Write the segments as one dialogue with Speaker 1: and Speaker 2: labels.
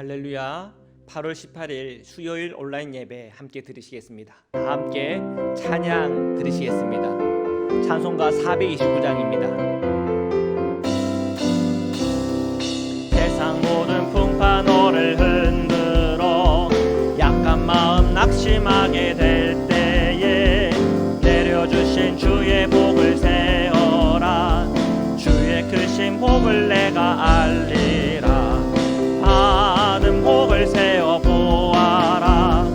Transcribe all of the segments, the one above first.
Speaker 1: 할렐루야. 8월 18일 수요일 온라인 예배 함께 들으시겠습니다. 다 함께 찬양 들으시겠습니다. 찬송가 429장입니다. 세상 모든 풍파 너를 흔들어 약한 마음 낙심하게 될 때에 내려주신 주의 복을 세어라. 주의 크신 복을 내가 알리라. 받은 복을 세어 보아라.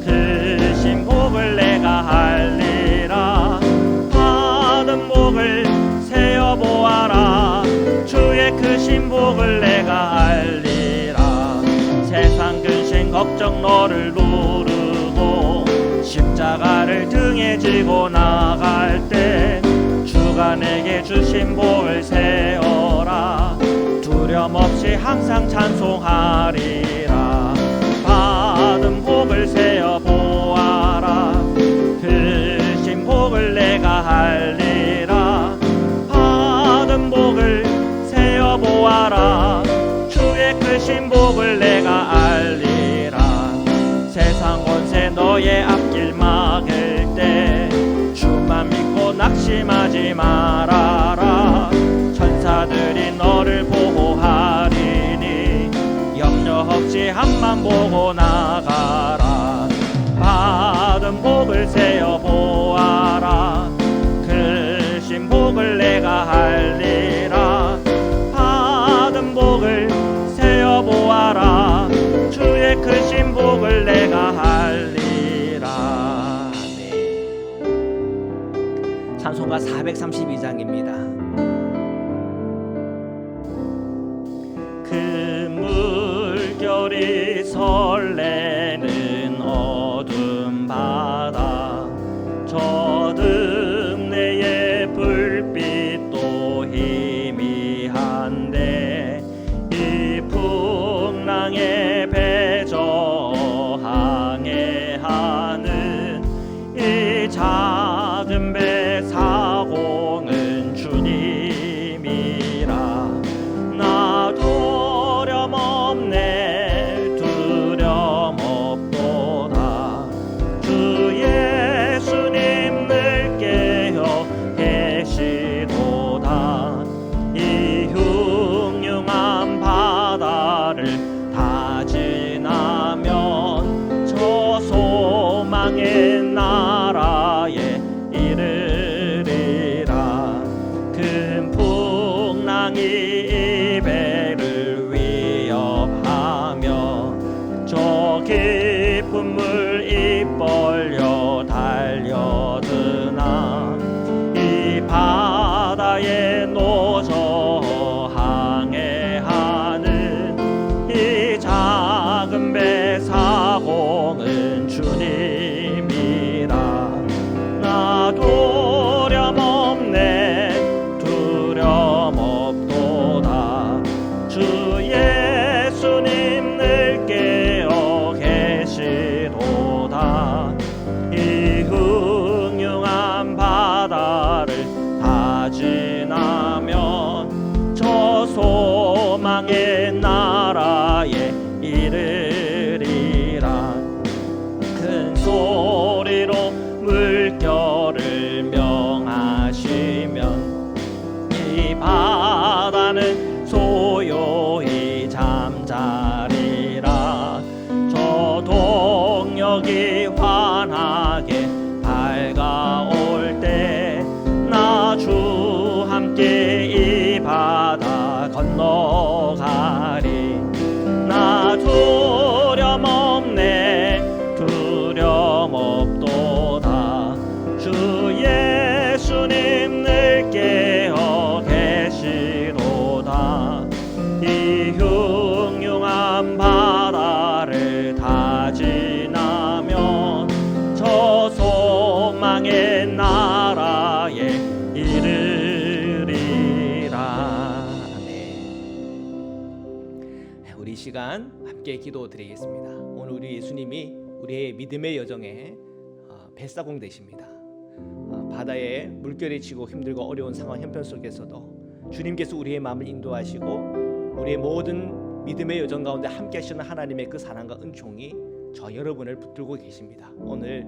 Speaker 1: 크신 복을 내가 알리라. 받은 복을 세어 보아라. 주의 크신 복을 내가 알리라. 세상 근심 걱정 너를 누르고 십자가를 등에 지고 나갈 때 주가 내게 주신 복을 세어라. 두려움 없이 항상 찬송하리라. 받은 복을 세어 보아라. 크신 복을 내가 알리라. 받은 복을 세어 보아라. 주의 크신 복을 내가 알리라. 세상 권세 너의 앞길 막을 때 주만 믿고 낙심하지 말아라. 천사들이 너를 보호하리니 염려 없이 앞만 보고 나가라. 받은 복을 세어 보아라. 크신 복을 내가 알리라. 받은 복을 세어 보아라. 주의 크신 복을 내가 알리라. 아멘. 찬송가 432장입니다. 물결이 설레는 어둠 바다 저등 내의 불빛도 희미한데 이 풍랑에 배저 항해하는 이 작은 배 사공은 주님이라. 나도 두려움 없도다. 주 예수님 늘 깨어 계시도다. 이 흉흉한 바다를 다 지나면 저 소망의 나라에 이르리라. 큰 풍랑이 이 배를 위협하며 저 깊은 물 입 벌려 달려드나 이 바다에 노저 항해하는 이 작은 배 사공은 주님이라. 나 두려움 없네. 두려움 없도다. 주 예수님 늘 깨어 계시도다. 이 흉흉한 바다를 다 지나면 저 소망의 나라에 이르리라. 큰 소리로 물결을 명하시면 이 바다는 소요히 잠자리라. 저 동력이 환하게 밝아올 때 나 주 함께 이 바다 건너가리. 나 두려움 없네. 두려움 없도다. 주 예수님 늘 깨어 계시도다. 이 흉흉한 바다를 다 지나면 저 소망의 나라에 이르리라. 아멘. 우리 시간 함께 기도드리겠습니다. 오늘 우리 예수님이 우리의 믿음의 여정에 뱃사공 되십니다. 바다에 물결이 치고 힘들고 어려운 상황 형편 속에서도 주님께서 우리의 마음을 인도하시고 우리의 모든 믿음의 여정 가운데 함께 하시는 하나님의 그 사랑과 은총이 저 여러분을 붙들고 계십니다. 오늘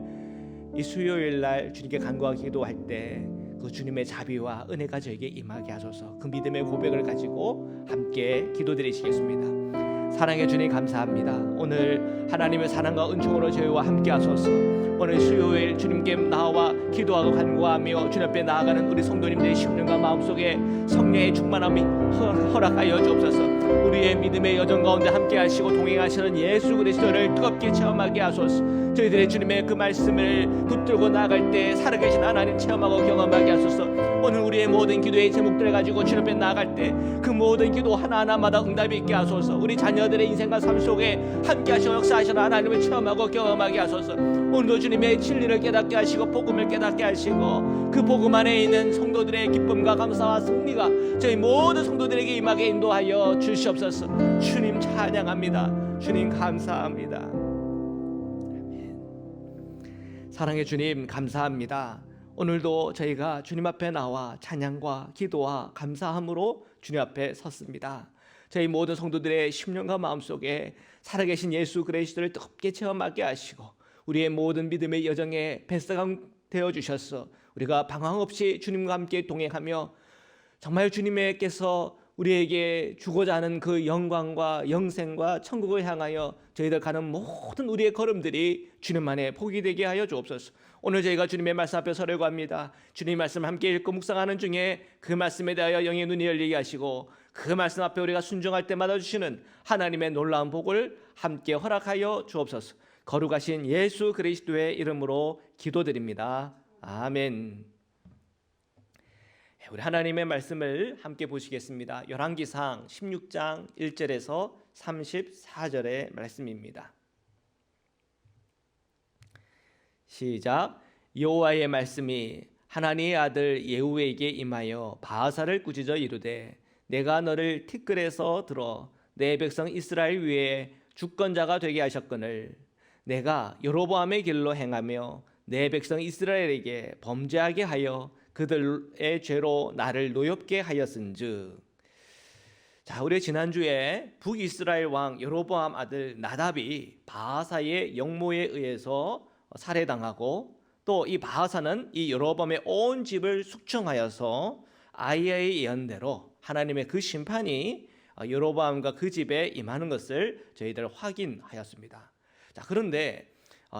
Speaker 1: 이 수요일 날 주님께 간구하고 기도할 때 그 주님의 자비와 은혜가 저에게 임하게 하소서. 그 믿음의 고백을 가지고 함께 기도드리시겠습니다. 사랑의 주님 감사합니다. 오늘 하나님의 사랑과 은총으로 저희와 함께 하소서. 오늘 수요일 주님께 나와 기도하고 간구하며 주님 앞에 나아가는 우리 성도님들의 심령과 마음속에 성령의 충만함이 허락하여 주옵소서. 우리의 믿음의 여정 가운데 함께 하시고 동행하시는 예수 그리스도를 뜨겁게 체험하게 하소서. 저희들의 주님의 그 말씀을 붙들고 나아갈 때 살아계신 하나님 체험하고 경험하게 하소서. 오늘 우리의 모든 기도의 제목들을 가지고 주님 앞에 나아갈 때 그 모든 기도 하나하나마다 응답이 있게 하소서. 우리 자녀들의 인생과 삶 속에 함께 하시고 역사하시는 하나님을 체험하고 경험하게 하소서. 오늘도 주님의 진리를 깨닫게 하시고 복음을 깨닫게 하시고 그 복음 안에 있는 성도들의 기쁨과 감사와 승리가 저희 모든 성도들에게 임하게 인도하여 주시옵소서. 주님 찬양합니다. 주님 감사합니다. 사랑의 주님 감사합니다. 오늘도 저희가 주님 앞에 나와 찬양과 기도와 감사함으로 주님 앞에 섰습니다. 저희 모든 성도들의 심령과 마음속에 살아계신 예수 그리스도를 뜨겁게 체험하게 하시고 우리의 모든 믿음의 여정에 뱃사강 되어 주셔서 우리가 방황 없이 주님과 함께 동행하며 정말 주님께서 우리에게 주고자 하는 그 영광과 영생과 천국을 향하여 저희들 가는 모든 우리의 걸음들이 주님 안에 복이 되게 하여 주옵소서. 오늘 저희가 주님의 말씀 앞에 서려고 합니다. 주님의 말씀 함께 읽고 묵상하는 중에 그 말씀에 대하여 영의 눈이 열리게 하시고 그 말씀 앞에 우리가 순종할 때마다 주시는 하나님의 놀라운 복을 함께 허락하여 주옵소서. 거룩하신 예수 그리스도의 이름으로 기도드립니다. 아멘. 우리 하나님의 말씀을 함께 보시겠습니다. 열왕기상 16장 1절에서 34절의 말씀입니다. 시작. 여호와의 말씀이 하나니의 아들 예후에게 임하여 바하사를 꾸짖어 이르되 내가 너를 티끌에서 들어 내 백성 이스라엘 위에 주권자가 되게 하셨거늘 내가 여로보암의 길로 행하며 내 백성 이스라엘에게 범죄하게 하여 그들의 죄로 나를 노엽게 하였은즉. 자, 우리 지난주에 북이스라엘 왕 여로보암 아들 나답이 바하사의 영모에 의해서 살해당하고 또 이 바하사는 이 여로보암의 온 집을 숙청하여서 아이야의 예언대로 하나님의 그 심판이 여로보암과 그 집에 임하는 것을 저희들 확인하였습니다. 자, 그런데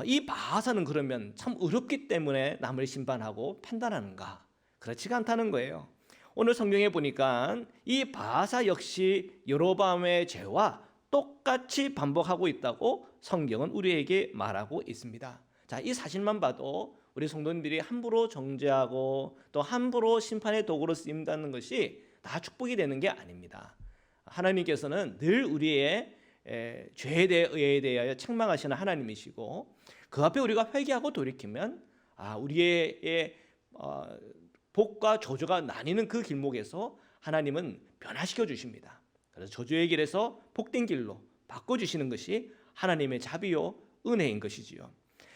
Speaker 1: 이 바하사는 그러면 참 어렵기 때문에 남을 심판하고 판단하는가? 그렇지가 않다는 거예요. 오늘 성경에 보니까 이 바하사 역시 여로보암의 죄와 똑같이 반복하고 있다고 성경은 우리에게 말하고 있습니다. 자, 이 사실만 봐도 우리 성도님들이 함부로 정죄하고 또 함부로 심판의 도구로 쓰인다는 것이 다 축복이 되는 게 아닙니다. 하나님께서는 늘 우리의 죄에 대하여 책망하시는 하나님이시고 그 앞에 우리가 회개하고 돌이키면 우리의 복과 저주가 나뉘는 그 길목에서 하나님은 변화시켜 주십니다. 그래서 저주의 길에서 복된 길로 바꿔주시는 것이 하나님의 자비요 은혜인 것이지요.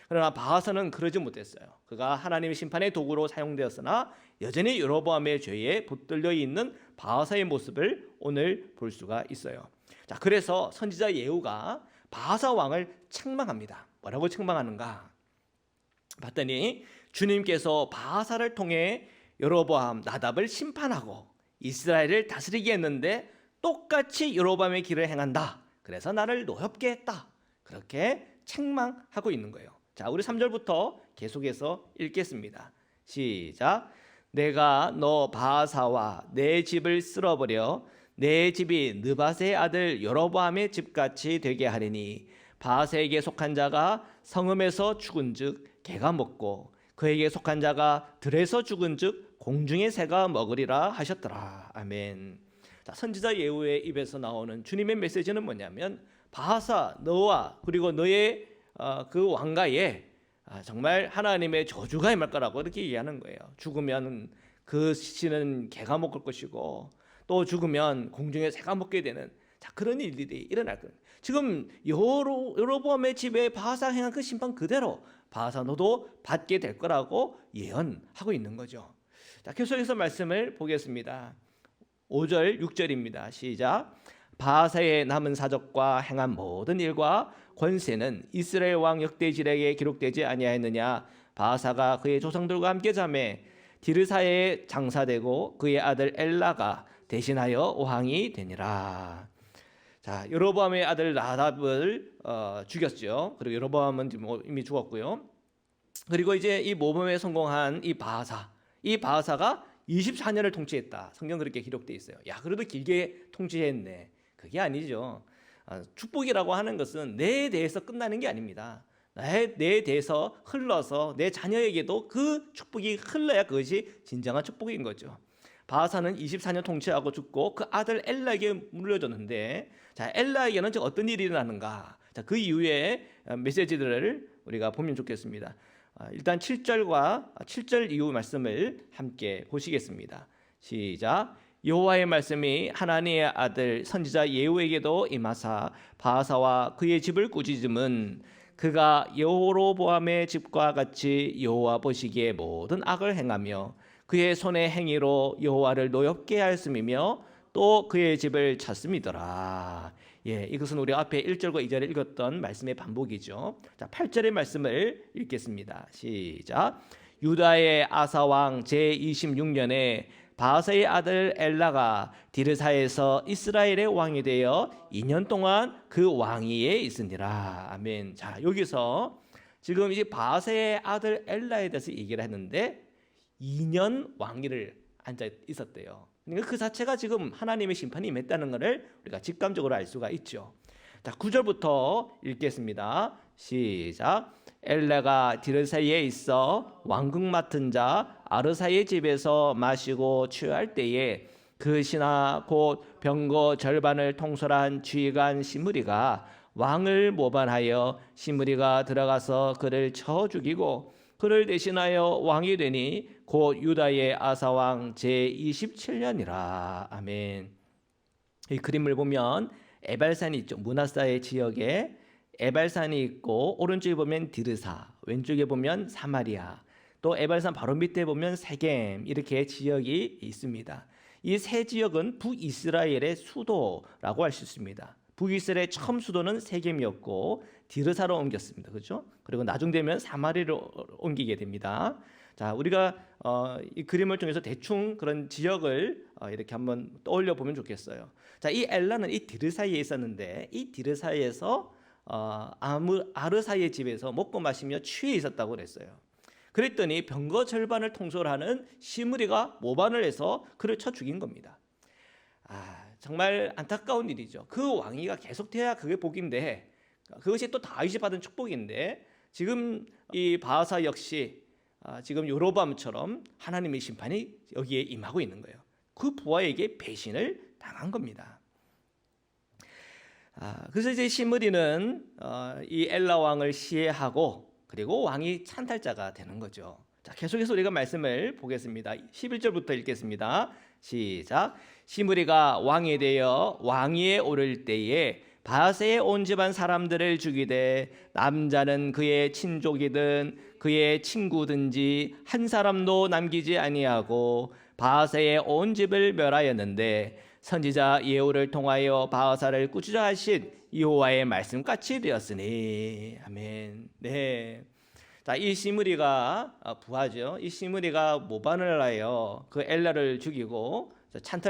Speaker 1: 그러나 바하사는 그러지 못했어요. 그가 하나님의 심판의 도구로 사용되었으나 여전히 여로보암의 죄에 붙들려 있는 바하사의 모습을 오늘 볼 수가 있어요. 자, 그래서 선지자 예후가 바하사 왕을 책망합니다. 뭐라고 책망하는가? 봤더니 주님께서 바하사를 통해 여로보암 나답을 심판하고 이스라엘을 다스리게 했는데 똑같이 여로보암의 길을 행한다. 그래서 나를 노엽게 했다. 그렇게 책망하고 있는 거예요. 자, 우리 3절부터 계속해서 읽겠습니다. 시작. 내가 너 바하사와 내 집을 쓸어버려 내 집이 느밧의 아들 여로보암의 집같이 되게 하리니 바하사에게 속한 자가 성읍에서 죽은즉 개가 먹고 그에게 속한 자가 들에서 죽은즉 공중의 새가 먹으리라 하셨더라. 아멘. 자, 선지자 예후의 입에서 나오는 주님의 메시지는 뭐냐면 바하사 너와 그리고 너의 그 왕가에 정말 하나님의 저주가 임할 거라고 이렇게 얘기하는 거예요. 죽으면 그 씨는 개가 먹을 것이고 또 죽으면 공중에 새가 먹게 되는 그런 일들이 일어날 거예요. 지금 여로보암의 집에 바하사 행한 그 심판 그대로 바하사 너도 받게 될 거라고 예언하고 있는 거죠. 자, 계속해서 말씀을 보겠습니다. 5절 6절입니다. 시작. 바하사의 남은 사적과 행한 모든 일과 권세는 이스라엘 왕 역대지략에 기록되지 아니하였느냐. 바하사가 그의 조상들과 함께 자매 디르사에 장사되고 그의 아들 엘라가 대신하여 왕이 되니라. 자, 여로보암의 아들 나답을 죽였죠. 그리고 여로보암은 이미 죽었고요. 그리고 이제 이 모범에 성공한 이 바하사가 24년을 통치했다. 성경 그렇게 기록되어 있어요. 야, 그래도 길게 통치했네. 그게 아니죠. 축복이라고 하는 것은 내에 대해서 끝나는 게 아닙니다. 내에 대해서 흘러서 내 자녀에게도 그 축복이 흘러야 그것이 진정한 축복인 거죠. 바하사는 24년 통치하고 죽고 그 아들 엘라에게 물려줬는데, 자, 엘라에게는 어떤 일이 일어나는가? 자, 그 이후에 메시지들을 우리가 보면 좋겠습니다. 일단 7절 이후 말씀을 함께 보시겠습니다. 시작. 여호와의 말씀이 하나님의 아들 선지자 예후에게도 임하사 바하사와 그의 집을 꾸짖음은 그가 여로보암의 집과 같이 여호와 보시기에 모든 악을 행하며 그의 손의 행위로 여호와를 노엽게 하였음이며 또 그의 집을 찾음이더라. 예, 이것은 우리 앞에 1절과 2절에 읽었던 말씀의 반복이죠. 자, 8절의 말씀을 읽겠습니다. 시작. 유다의 아사 왕 제26년에 바하사의 아들 엘라가 디르사에서 이스라엘의 왕이 되어 2년 동안 그 왕위에 있으니라. 아멘. 자, 여기서 지금 이제 바하사의 아들 엘라에 대해서 얘기를 했는데 2년 왕위를 앉아 있었대요. 그러니까 그 자체가 지금 하나님의 심판이 임했다는 것을 우리가 직감적으로 알 수가 있죠. 자, 9절부터 읽겠습니다. 시작. 엘라가 디르사에 있어 왕궁 맡은 자 아르사의 집에서 마시고 취할 때에 그 신하 곧 병거 절반을 통솔한 지휘관 시므리가 왕을 모반하여 시므리가 들어가서 그를 쳐 죽이고 그를 대신하여 왕이 되니 곧 유다의 아사왕 제27년이라. 아멘. 이 그림을 보면 에발산이 있죠. 므낫사의 지역에 에발산이 있고 오른쪽에 보면 디르사, 왼쪽에 보면 사마리아, 또 에발산 바로 밑에 보면 세겜, 이렇게 지역이 있습니다. 이 세 지역은 북이스라엘의 수도라고 할 수 있습니다. 북이스라엘의 처음 수도는 세겜이었고 디르사로 옮겼습니다. 그렇죠? 그리고 나중 되면 사마리아로 옮기게 됩니다. 자, 우리가 이 그림을 통해서 대충 그런 지역을 이렇게 한번 떠올려 보면 좋겠어요. 자, 이 엘라는 이 디르사에 있었는데 이 디르사에서 아르사의 집에서 먹고 마시며 취해 있었다고 그랬어요. 그랬더니 병거 절반을 통솔하는 시므리가 모반을 해서 그를 쳐 죽인 겁니다. 정말 안타까운 일이죠. 그 왕위가 계속돼야 그게 복인데 그것이 또 다윗이 받은 축복인데 지금 이 바하사 역시 지금 여로보암처럼 하나님의 심판이 여기에 임하고 있는 거예요. 그 부하에게 배신을 당한 겁니다. 그래서 이제 시므리는 이 엘라 왕을 시해하고 그리고 왕이 찬탈자가 되는 거죠. 자, 계속해서 우리가 말씀을 보겠습니다. 11절부터 읽겠습니다. 시작. 시므리가 왕이 되어 왕위에 오를 때에 바하사의 온 집안 사람들을 죽이되 남자는 그의 친족이든 그의 친구든지 한 사람도 남기지 아니하고 바하사의 온 집을 멸하였는데 선지자 예후를 통하여 바하사를 꾸짖어 하신 여호와의 말씀같이 되었으니. 아멘. 네. 자, 이 시므리가 부하죠. 이 시므리가 모반을 하여 그 엘라를 죽이고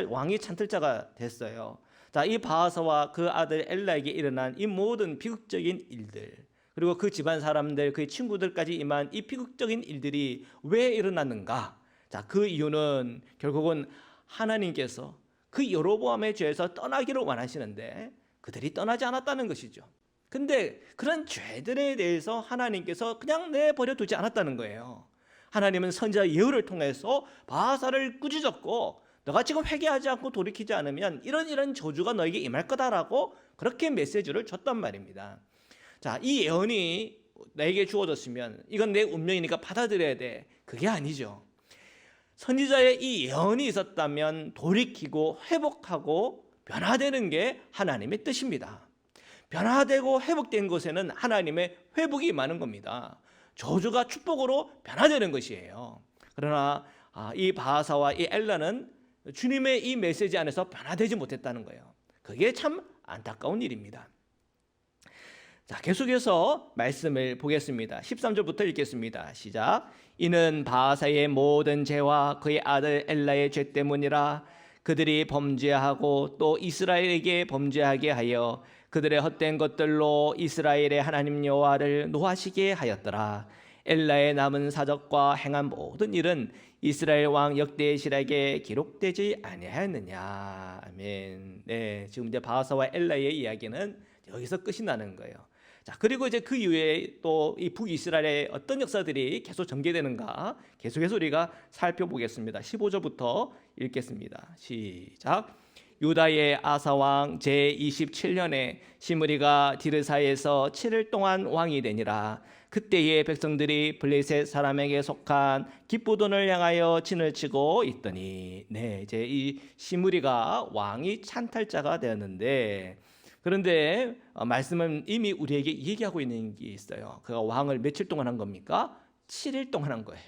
Speaker 1: 왕이 찬틀자가 됐어요. 자, 이 바하사와 그 아들 엘라에게 일어난 이 모든 비극적인 일들, 그리고 그 집안 사람들, 그의 친구들까지 임한 이 비극적인 일들이 왜 일어났는가? 자, 그 이유는 결국은 하나님께서 그 여로보암의 죄에서 떠나기를 원하시는데 그들이 떠나지 않았다는 것이죠. 근데 그런 죄들에 대해서 하나님께서 그냥 내버려 두지 않았다는 거예요. 하나님은 선지자 예후를 통해서 바하사를 꾸짖었고 너가 지금 회개하지 않고 돌이키지 않으면 이런 저주가 너에게 임할 거다라고 그렇게 메시지를 줬단 말입니다. 자, 이 예언이 나에게 주어졌으면 이건 내 운명이니까 받아들여야 돼. 그게 아니죠. 선지자의 이 예언이 있었다면 돌이키고 회복하고 변화되는 게 하나님의 뜻입니다. 변화되고 회복된 곳에는 하나님의 회복이 임하는 겁니다. 저주가 축복으로 변화되는 것이에요. 그러나 이 바하사와 이 엘라는 주님의 이 메시지 안에서 변화되지 못했다는 거예요. 그게 참 안타까운 일입니다. 자, 계속해서 말씀을 보겠습니다. 13절부터 읽겠습니다. 시작. 이는 바하사의 모든 죄와 그의 아들 엘라의 죄 때문이라. 그들이 범죄하고 또 이스라엘에게 범죄하게 하여 그들의 헛된 것들로 이스라엘의 하나님 여호와를 노하시게 하였더라. 엘라의 남은 사적과 행한 모든 일은 이스라엘 왕 역대실에게 기록되지 아니하였느냐. 아멘. 네, 지금 이제 바하사와 엘라의 이야기는 여기서 끝이 나는 거예요. 자, 그리고 이제 그 이후에 또 이 북이스라엘의 어떤 역사들이 계속 전개되는가 계속해서 우리가 살펴보겠습니다. 15절부터 읽겠습니다. 시작. 유다의 아사왕 제27년에 시므리가 디르사에서 7일 동안 왕이 되니라. 그때의 백성들이 블레셋 사람에게 속한 기쁘돈을 향하여 진을 치고 있더니, 네, 이제 이 시므리가 왕이 찬탈자가 되었는데, 그런데 말씀은 이미 우리에게 얘기하고 있는 게 있어요. 그가 왕을 며칠 동안 한 겁니까? 7일 동안 한 거예요.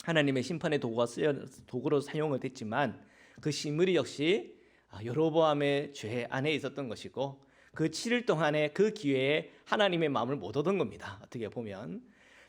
Speaker 1: 하나님의 심판의 도구로 사용을 됐지만 그 시므리 역시 여로보암의 죄 안에 있었던 것이고, 그 7일 동안의 그 기회에 하나님의 마음을 못 얻은 겁니다. 어떻게 보면.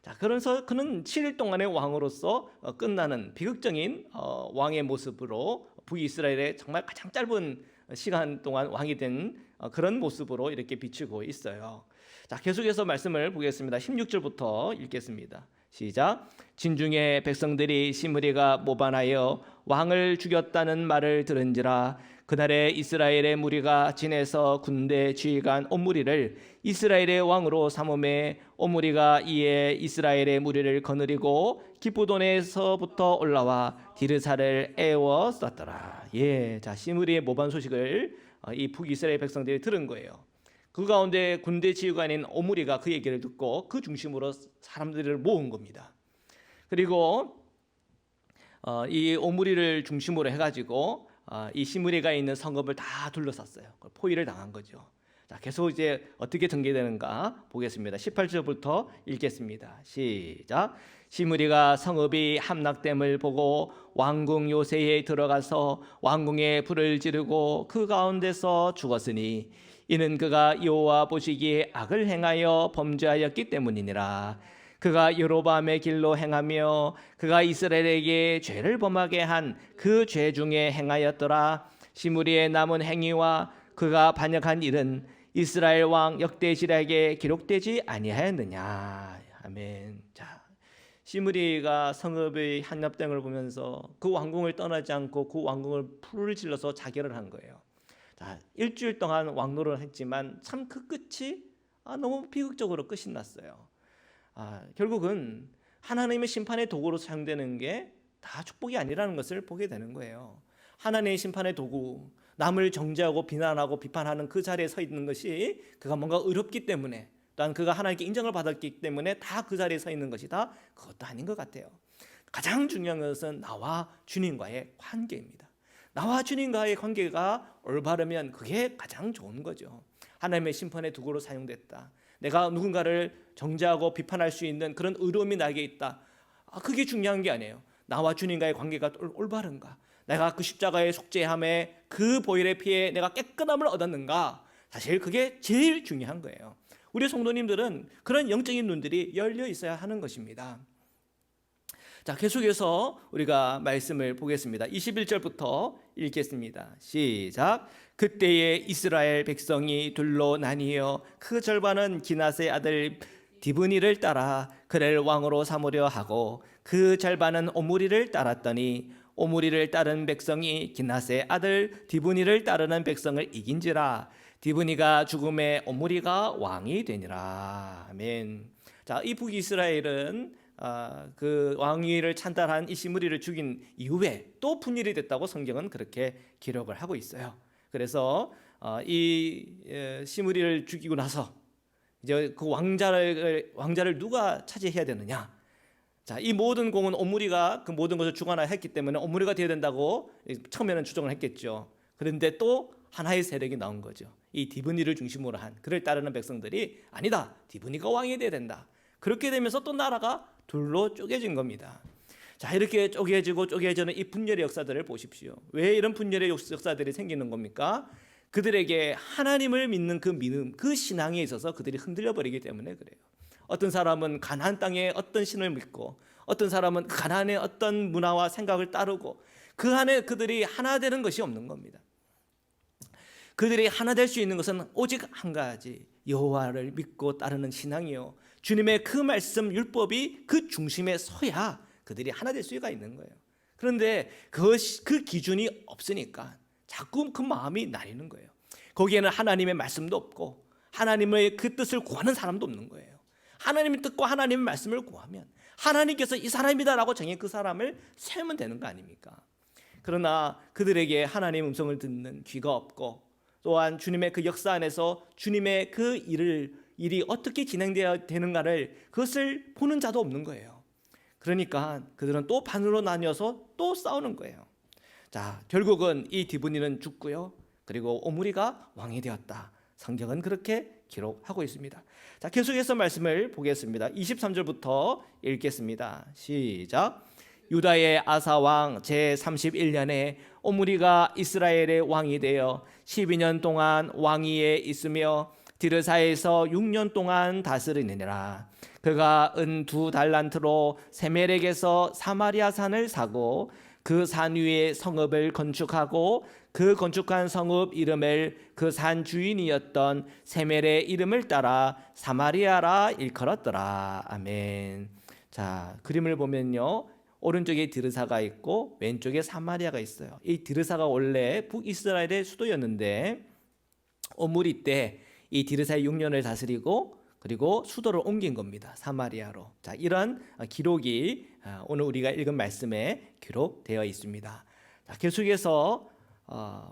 Speaker 1: 자, 그래서 그는 7일 동안의 왕으로서 끝나는 비극적인 왕의 모습으로 북이스라엘의 정말 가장 짧은 시간 동안 왕이 된 그런 모습으로 이렇게 비추고 있어요. 자, 계속해서 말씀을 보겠습니다. 16절부터 읽겠습니다. 시작. 진중의 백성들이 시므리가 모반하여 왕을 죽였다는 말을 들은지라. 그날에 이스라엘의 무리가 진에서 군대 지휘관 옴무리를 이스라엘의 왕으로 삼음에 옴무리가 이에 이스라엘의 무리를 거느리고 기브돈에서부터 올라와 디르사를 애워쌌더라. 예, 자, 시므리의 모반 소식을 이 북이스라엘 백성들이 들은 거예요. 그 가운데 군대 지휘관인 옴무리가 그 얘기를 듣고 그 중심으로 사람들을 모은 겁니다. 그리고 이 옴무리를 중심으로 해가지고 이 시므리가 있는 성읍을 다 둘러쌌어요. 포위를 당한 거죠. 자, 계속 이제 어떻게 전개되는가 보겠습니다. 18절부터 읽겠습니다. 시작. 시므리가 성읍이 함락됨을 보고 왕궁 요새에 들어가서 왕궁에 불을 지르고 그 가운데서 죽었으니 이는 그가 여호와 보시기에 악을 행하여 범죄하였기 때문이니라. 그가 여로보암의 길로 행하며 그가 이스라엘에게 죄를 범하게 한 그 죄 중에 행하였더라. 시므리의 남은 행위와 그가 반역한 일은 이스라엘 왕 역대실에게 기록되지 아니하였느냐. 아멘. 자, 시므리가 성읍의 함락됨을 보면서 그 왕궁을 떠나지 않고 그 왕궁을 불을 질러서 자결을 한 거예요. 자, 일주일 동안 왕노를 했지만 참 그 끝이 너무 비극적으로 끝이 났어요. 결국은 하나님의 심판의 도구로 사용되는 게 다 축복이 아니라는 것을 보게 되는 거예요. 하나님의 심판의 도구, 남을 정죄하고 비난하고 비판하는 그 자리에 서 있는 것이 그가 뭔가 의롭기 때문에, 또한 그가 하나님께 인정을 받았기 때문에 다 그 자리에 서 있는 것이다, 그것도 아닌 것 같아요. 가장 중요한 것은 나와 주님과의 관계입니다. 나와 주님과의 관계가 올바르면 그게 가장 좋은 거죠. 하나님의 심판의 도구로 사용됐다, 내가 누군가를 정죄하고 비판할 수 있는 그런 의로움이 나에게 있다, 그게 중요한 게 아니에요. 나와 주님과의 관계가 올바른가, 내가 그 십자가의 속죄함에 그 보혈의 피에 내가 깨끗함을 얻었는가, 사실 그게 제일 중요한 거예요. 우리 성도님들은 그런 영적인 눈들이 열려 있어야 하는 것입니다. 자, 계속해서 우리가 말씀을 보겠습니다. 21절부터 읽겠습니다. 시작. 그때에 이스라엘 백성이 둘로 나뉘어 그 절반은 기낫의 아들 디브니를 따라 그를 왕으로 삼으려 하고 그 절반은 오므리를 따랐더니 오므리를 따른 백성이 기낫의 아들 디브니를 따르는 백성을 이긴지라. 디브니가 죽음에 오므리가 왕이 되니라. 아멘. 자, 이 북이스라엘은 그 왕위를 찬탈한 이 시므리를 죽인 이후에 또 분열이 됐다고 성경은 그렇게 기록을 하고 있어요. 그래서 이 시므리를 죽이고 나서 이제 그 왕자를 누가 차지해야 되느냐? 자, 이 모든 공은 오므리가 그 모든 것을 주관하였기 때문에 오므리가 되어야 된다고 처음에는 추정을 했겠죠. 그런데 또 하나의 세력이 나온 거죠. 이 디브니를 중심으로 한 그를 따르는 백성들이 아니다, 디브니가 왕이 돼야 된다. 그렇게 되면서 또 나라가 둘로 쪼개진 겁니다. 자, 이렇게 쪼개지는 이 분열의 역사들을 보십시오. 왜 이런 분열의 역사들이 생기는 겁니까? 그들에게 하나님을 믿는 그 믿음, 그 신앙에 있어서 그들이 흔들려 버리기 때문에 그래요. 어떤 사람은 가나안 땅에 어떤 신을 믿고, 어떤 사람은 가나안의 어떤 문화와 생각을 따르고, 그 안에 그들이 하나 되는 것이 없는 겁니다. 그들이 하나 될 수 있는 것은 오직 한 가지, 여호와를 믿고 따르는 신앙이요, 주님의 그 말씀 율법이 그 중심에 서야 그들이 하나 될 수가 있는 거예요. 그런데 그 기준이 없으니까 자꾸 그 마음이 나뉘는 거예요. 거기에는 하나님의 말씀도 없고 하나님의 그 뜻을 구하는 사람도 없는 거예요. 하나님의 뜻과 하나님의 말씀을 구하면 하나님께서 이 사람이다라고 정해 그 사람을 세우면 되는 거 아닙니까? 그러나 그들에게 하나님의 음성을 듣는 귀가 없고, 또한 주님의 그 역사 안에서 주님의 그 일이 어떻게 진행되어야 되는가를 그것을 보는 자도 없는 거예요. 그러니까 그들은 또 반으로 나뉘어서 또 싸우는 거예요. 자, 결국은 이 디브니는 죽고요, 그리고 오므리가 왕이 되었다. 성경은 그렇게 기록하고 있습니다. 자, 계속해서 말씀을 보겠습니다. 23절부터 읽겠습니다. 시작. 유다의 아사 왕 제31년에 오므리가 이스라엘의 왕이 되어 12년 동안 왕위에 있으며 디르사에서 6년 동안 다스리느니라. 그가 은 2달란트로 세멜렉에서 사마리아 산을 사고 그 산 위에 성읍을 건축하고 그 건축한 성읍 이름을 그 산 주인이었던 세멜의 이름을 따라 사마리아라 일컬었더라. 아멘. 자, 그림을 보면요, 오른쪽에 디르사가 있고 왼쪽에 사마리아가 있어요. 이 디르사가 원래 북이스라엘의 수도였는데 오므리 때 이 디르사의 6년을 다스리고 그리고 수도를 옮긴 겁니다. 사마리아로. 자, 이런 기록이 오늘 우리가 읽은 말씀에 기록되어 있습니다. 자, 계속해서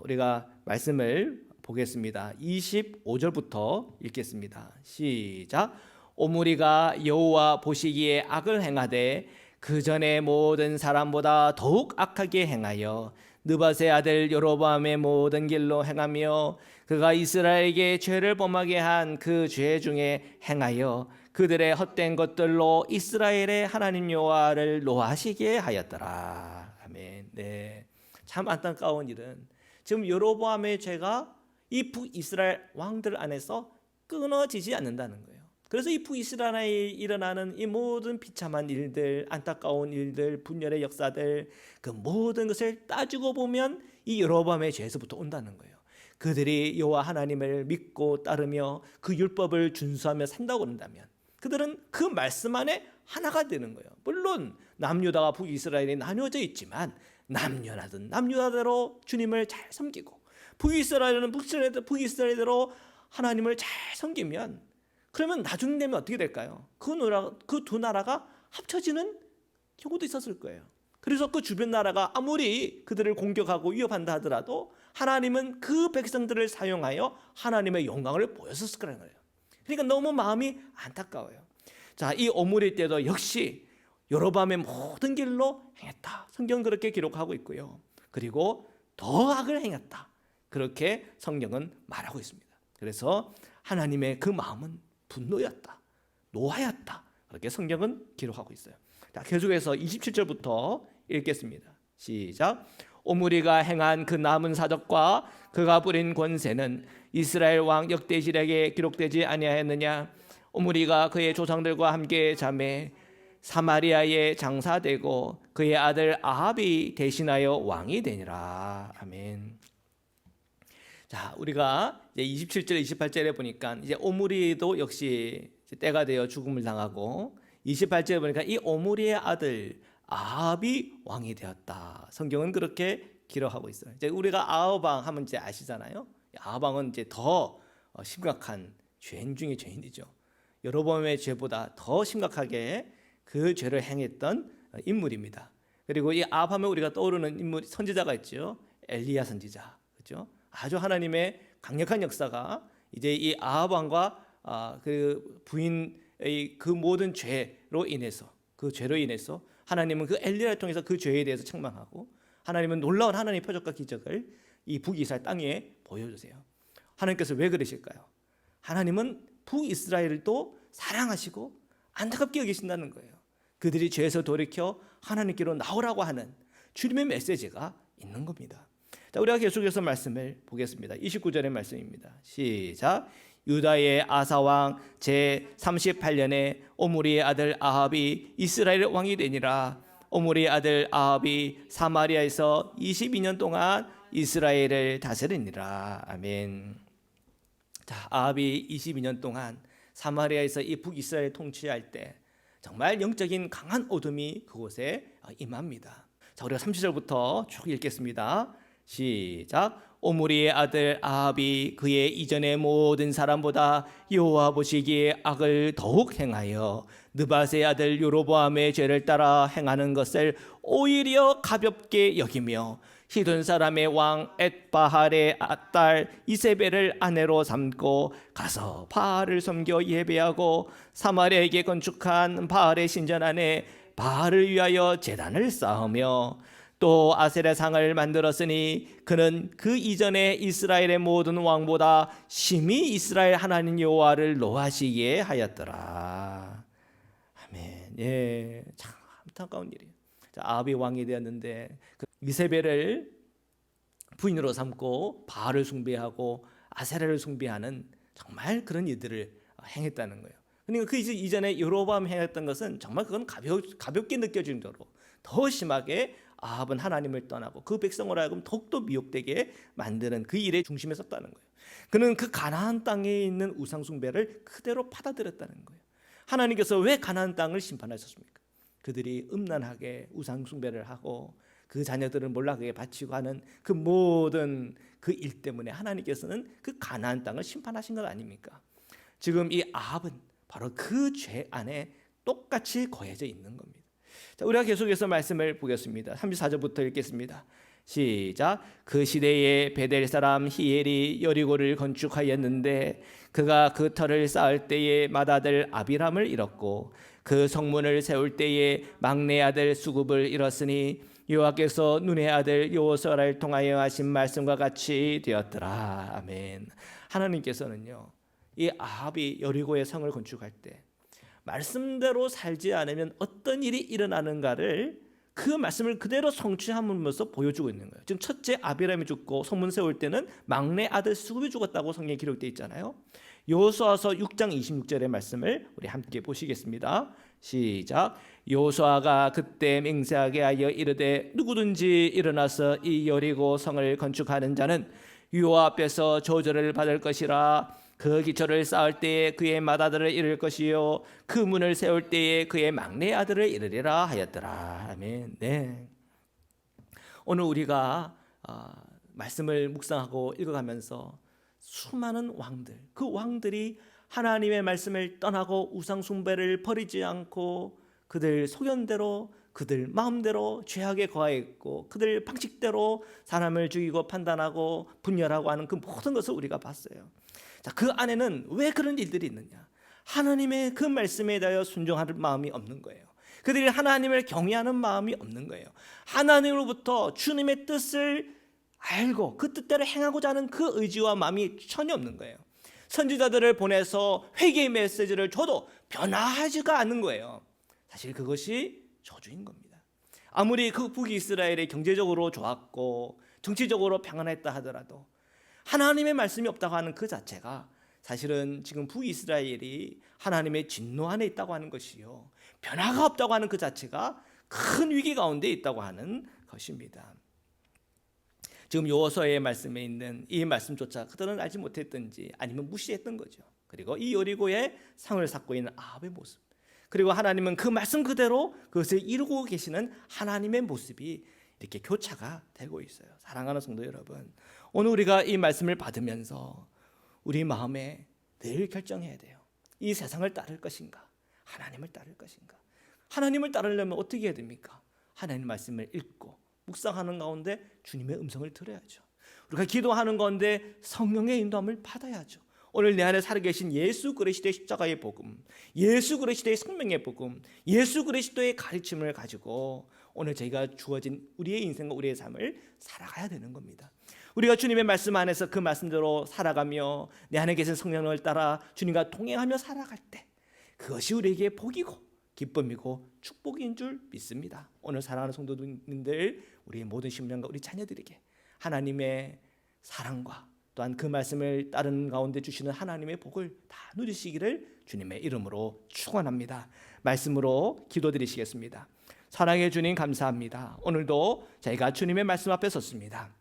Speaker 1: 우리가 말씀을 보겠습니다. 25절부터 읽겠습니다. 시작. 오므리가 여호와 보시기에 악을 행하되 그 전에 모든 사람보다 더욱 악하게 행하여 느밧의 아들 여로보암의 모든 길로 행하며 그가 이스라엘에게 죄를 범하게 한 그 죄 중에 행하여 그들의 헛된 것들로 이스라엘의 하나님 여호와를 노하시게 하였더라. 아멘. 네, 참 안타까운 일은 지금 여로보암의 죄가 이 북이스라엘 왕들 안에서 끊어지지 않는다는 거예요. 그래서 이 북이스라엘에 일어나는 이 모든 비참한 일들, 안타까운 일들, 분열의 역사들, 그 모든 것을 따지고 보면 이 여로보암의 죄에서부터 온다는 거예요. 그들이 여호와 하나님을 믿고 따르며 그 율법을 준수하며 산다고 한다면 그들은 그 말씀 안에 하나가 되는 거예요. 물론 남유다와 북이스라엘이 나뉘어져 있지만 남유다든 남유다대로 주님을 잘 섬기고 북이스라엘은 북이스라엘대로 하나님을 잘 섬기면, 그러면 나중 되면 어떻게 될까요? 그 두 나라가 합쳐지는 경우도 있었을 거예요. 그래서 그 주변 나라가 아무리 그들을 공격하고 위협한다 하더라도 하나님은 그 백성들을 사용하여 하나님의 영광을 보였었을 거라는 거예요. 그러니까 너무 마음이 안타까워요. 자, 이 오므리 때도 역시 여로보암의 모든 길로 행했다. 성경은 그렇게 기록하고 있고요. 그리고 더 악을 행했다. 그렇게 성경은 말하고 있습니다. 그래서 하나님의 그 마음은 분노였다, 노하였다. 그렇게 성경은 기록하고 있어요. 자, 계속해서 27절부터 읽겠습니다. 시작. 오므리가 행한 그 남은 사적과 그가 부린 권세는 이스라엘 왕 역대실에게 기록되지 아니하였느냐? 오므리가 그의 조상들과 함께 잠에 사마리아에 장사되고 그의 아들 아합이 대신하여 왕이 되니라. 아멘. 자, 우리가 이제 27절, 28절에 보니까 이제 오므리도 역시 때가 되어 죽음을 당하고, 28절에 보니까 이 오므리의 아들 아합이 왕이 되었다. 성경은 그렇게 기록하고 있어요. 이제 우리가 아합 왕 하면 이제 아시잖아요. 아합 왕은 이제 더 심각한 죄인 중에 죄인이죠. 여로보암의 죄보다 더 심각하게 그 죄를 행했던 인물입니다. 그리고 이 아합 하면 우리가 떠오르는 인물, 선지자가 있죠. 엘리야 선지자, 그렇죠? 아주 하나님의 강력한 역사가 이제 이 아합 왕과 그 부인의 그 모든 죄로 인해서, 그 죄로 인해서 하나님은 그 엘리야를 통해서 그 죄에 대해서 책망하고, 하나님은 놀라운 하나님의 표적과 기적을 이 북이스라엘 땅에 보여주세요. 하나님께서 왜 그러실까요? 하나님은 북이스라엘도 사랑하시고 안타깝게 여기신다는 거예요. 그들이 죄에서 돌이켜 하나님께로 나오라고 하는 주님의 메시지가 있는 겁니다. 자, 우리가 계속해서 말씀을 보겠습니다. 29절의 말씀입니다. 시작. 유다의 아사왕 제38년에 오므리의 아들 아합이 이스라엘 왕이 되니라. 오므리의 아들 아합이 사마리아에서 22년 동안 이스라엘을 다스리니라. 아멘. 자, 아합이 22년 동안 사마리아에서 이 북이스라엘 통치할 때 정말 영적인 강한 어둠이 그곳에 임합니다. 자, 우리가 30절부터 쭉 읽겠습니다. 시작. 오므리의 아들 아합이 그의 이전의 모든 사람보다 여호와 보시기에 악을 더욱 행하여 느밧의 아들 요로보암의 죄를 따라 행하는 것을 오히려 가볍게 여기며 시돈 사람의 왕 엣바할의 딸 이세벨을 아내로 삼고 가서 바알을 섬겨 예배하고 사마리아에게 건축한 바알의 신전 안에 바알을 위하여 제단을 쌓으며 또 아세라 상을 만들었으니 그는 그 이전에 이스라엘의 모든 왕보다 심히 이스라엘 하나님 여호와를 노하시게 하였더라. 아멘. 예, 참 안타까운 일이에요. 자, 아합이 왕이 되었는데 그 이세벨을 부인으로 삼고 바알을 숭배하고 아세라를 숭배하는 정말 그런 일들을 행했다는 거예요. 그러니까 그 이전에 여로보암 행했던 것은 정말 그건 가볍게 느껴지는 정도로 더 심하게 아합은 하나님을 떠나고 그 백성으로 하여금 더욱더 미혹되게 만드는 그 일의 중심에 섰다는 거예요. 그는 그 가나안 땅에 있는 우상 숭배를 그대로 받아들였다는 거예요. 하나님께서 왜 가나안 땅을 심판하셨습니까? 그들이 음란하게 우상 숭배를 하고 그 자녀들을 몰락하게 바치고 하는 그 모든 그 일 때문에 하나님께서는 그 가나안 땅을 심판하신 것 아닙니까? 지금 이 아합은 바로 그 죄 안에 똑같이 거해져 있는 겁니다. 자, 우리가 계속해서 말씀을 보겠습니다. 34절부터 읽겠습니다. 시작. 그 시대에 베델 사람 히엘이 여리고를 건축하였는데 그가 그 터를 쌓을 때에 맏아들 아비람을 잃었고 그 성문을 세울 때에 막내 아들 수굽을 잃었으니 여호와께서 눈의 아들 여호수아를 통하여 하신 말씀과 같이 되었더라. 아멘. 하나님께서는요, 이 아합이 여리고의 성을 건축할 때 말씀대로 살지 않으면 어떤 일이 일어나는가를 그 말씀을 그대로 성취함으로써 보여주고 있는 거예요. 지금 첫째 아비람이 죽고 성문 세울 때는 막내 아들 수굽이 죽었다고 성경에 기록되어 있잖아요. 여호수아서 6장 26절의 말씀을 우리 함께 보시겠습니다. 시작. 여호수아가 그때 맹세하게 하여 이르되 누구든지 일어나서 이 여리고 성을 건축하는 자는 여호와 앞에서 저주를 받을 것이라. 그 기초를 쌓을 때에 그의 맏아들을 잃을 것이요 그 문을 세울 때에 그의 막내 아들을 잃으리라 하였더라. 아멘. 네. 오늘 우리가 말씀을 묵상하고 읽어가면서 수많은 왕들, 그 왕들이 하나님의 말씀을 떠나고 우상 숭배를 버리지 않고 그들 소견대로 그들 마음대로 죄악에 거하였고 그들 방식대로 사람을 죽이고 판단하고 분열하고 하는 그 모든 것을 우리가 봤어요. 자, 그 안에는 왜 그런 일들이 있느냐? 하나님의 그 말씀에 대하여 순종하는 마음이 없는 거예요. 그들이 하나님을 경외하는 마음이 없는 거예요. 하나님으로부터 주님의 뜻을 알고 그 뜻대로 행하고자 하는 그 의지와 마음이 전혀 없는 거예요. 선지자들을 보내서 회개의 메시지를 줘도 변화하지가 않는 거예요. 사실 그것이 저주인 겁니다. 아무리 그 북이스라엘이 경제적으로 좋았고 정치적으로 평안했다 하더라도 하나님의 말씀이 없다고 하는 그 자체가 사실은 지금 북이스라엘이 하나님의 진노 안에 있다고 하는 것이요, 변화가 없다고 하는 그 자체가 큰 위기 가운데 있다고 하는 것입니다. 지금 여호수아의 말씀에 있는 이 말씀조차 그들은 알지 못했든지 아니면 무시했던 거죠. 그리고 이 여리고의 상을 쌓고 있는 아합의 모습, 그리고 하나님은 그 말씀 그대로 그것을 이루고 계시는 하나님의 모습이 이렇게 교차가 되고 있어요. 사랑하는 성도 여러분, 오늘 우리가 이 말씀을 받으면서 우리 마음에 늘 결정해야 돼요. 이 세상을 따를 것인가, 하나님을 따를 것인가. 하나님을 따르려면 어떻게 해야 됩니까? 하나님 말씀을 읽고 묵상하는 가운데 주님의 음성을 들어야죠. 우리가 기도하는 가운데 성령의 인도함을 받아야죠. 오늘 내 안에 살아계신 예수 그리스도의 십자가의 복음, 예수 그리스도의 생명의 복음, 예수 그리스도의 가르침을 가지고 오늘 저희가 주어진 우리의 인생과 우리의 삶을 살아가야 되는 겁니다. 우리가 주님의 말씀 안에서 그 말씀대로 살아가며 내 안에 계신 성령을 따라 주님과 동행하며 살아갈 때 그것이 우리에게 복이고 기쁨이고 축복인 줄 믿습니다. 오늘 사랑하는 성도님들, 우리의 모든 심령과 우리 자녀들에게 하나님의 사랑과 또한 그 말씀을 따르는 가운데 주시는 하나님의 복을 다 누리시기를 주님의 이름으로 축원합니다. 말씀으로 기도드리시겠습니다. 사랑해 주님 감사합니다. 오늘도 저희가 주님의 말씀 앞에 섰습니다.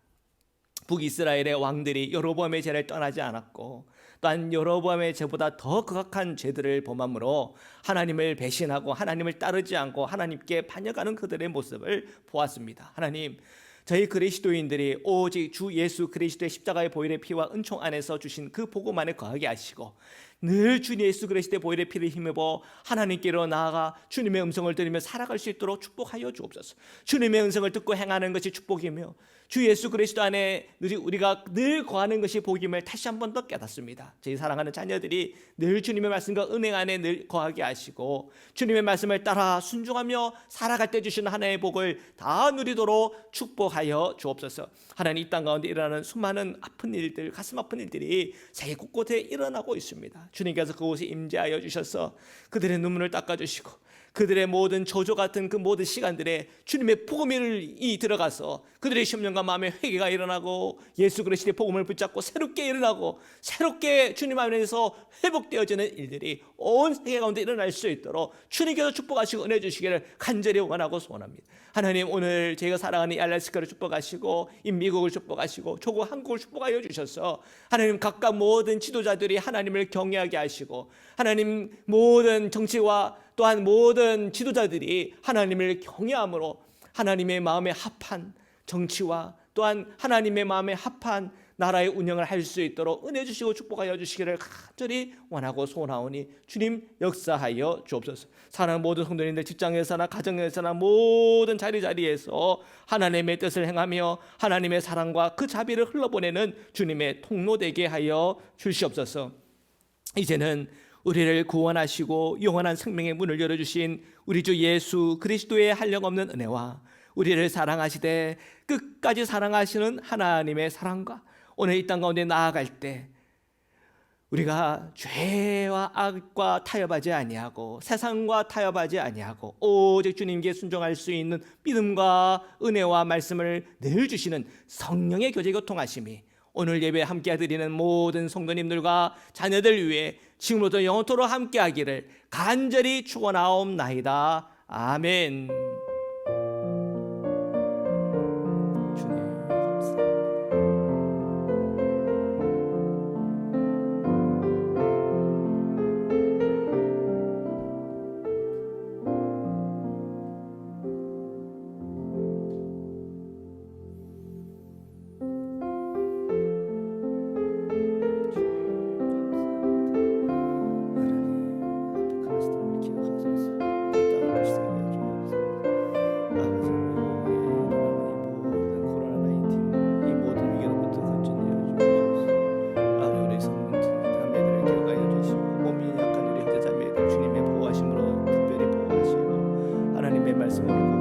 Speaker 1: 북이스라엘의 왕들이 여로보암의 죄를 떠나지 않았고 또한 여로보암의 죄보다 더 극악한 죄들을 범함으로 하나님을 배신하고 하나님을 따르지 않고 하나님께 반역하는 그들의 모습을 보았습니다. 하나님, 저희 그리스도인들이 오직 주 예수 그리스도의 십자가의 보혈의 피와 은총 안에서 주신 그 복음 안에 거하게 하시고 늘 주 예수 그리스도의 보혈의 피를 힘입어 하나님께로 나아가 주님의 음성을 들으며 살아갈 수 있도록 축복하여 주옵소서. 주님의 음성을 듣고 행하는 것이 축복이며 주 예수 그리스도 안에 우리가 늘 거하는 것이 복임을 다시 한 번 더 깨닫습니다. 저희 사랑하는 자녀들이 늘 주님의 말씀과 은행 안에 늘 거하게 하시고 주님의 말씀을 따라 순종하며 살아갈 때 주시는 하나님의 복을 다 누리도록 축복하여 주옵소서. 하나님, 이 땅 가운데 일어나는 수많은 아픈 일들, 가슴 아픈 일들이 세계 곳곳에 일어나고 있습니다. 주님께서 그곳에 임재하여 주셔서 그들의 눈물을 닦아주시고 그들의 모든 저조 같은 그 모든 시간들에 주님의 복음이 들어가서 그들의 심령과 마음의 회개가 일어나고 예수 그리스도의 복음을 붙잡고 새롭게 일어나고 새롭게 주님 안에서 회복되어지는 일들이 온 세계 가운데 일어날 수 있도록 주님께서 축복하시고 은혜 주시기를 간절히 원하고 소원합니다. 하나님, 오늘 저희가 사랑하는 이 알래스카를 축복하시고 이 미국을 축복하시고 조국 한국을 축복하여 주셔서 하나님, 각각 모든 지도자들이 하나님을 경외하게 하시고 하나님, 모든 정치와 또한 모든 지도자들이 하나님을 경외함으로 하나님의 마음에 합한 정치와 또한 하나님의 마음에 합한 나라의 운영을 할 수 있도록 은혜 주시고 축복하여 주시기를 간절히 원하고 소원하오니 주님 역사하여 주옵소서. 사랑하는 모든 성도님들, 직장에서나 가정에서나 모든 자리자리에서 하나님의 뜻을 행하며 하나님의 사랑과 그 자비를 흘러보내는 주님의 통로 되게 하여 주시옵소서. 이제는 우리를 구원하시고 영원한 생명의 문을 열어주신 우리 주 예수 그리스도의 한량없는 은혜와 우리를 사랑하시되 끝까지 사랑하시는 하나님의 사랑과 오늘 이 땅 가운데 나아갈 때 우리가 죄와 악과 타협하지 아니하고 세상과 타협하지 아니하고 오직 주님께 순종할 수 있는 믿음과 은혜와 말씀을 늘 주시는 성령의 교제 교통하심이 오늘 예배 함께 드리는 모든 성도님들과 자녀들 위해 지금부터 영원토록 함께 하기를 간절히 축원하옵나이다. 아멘. 말씀으로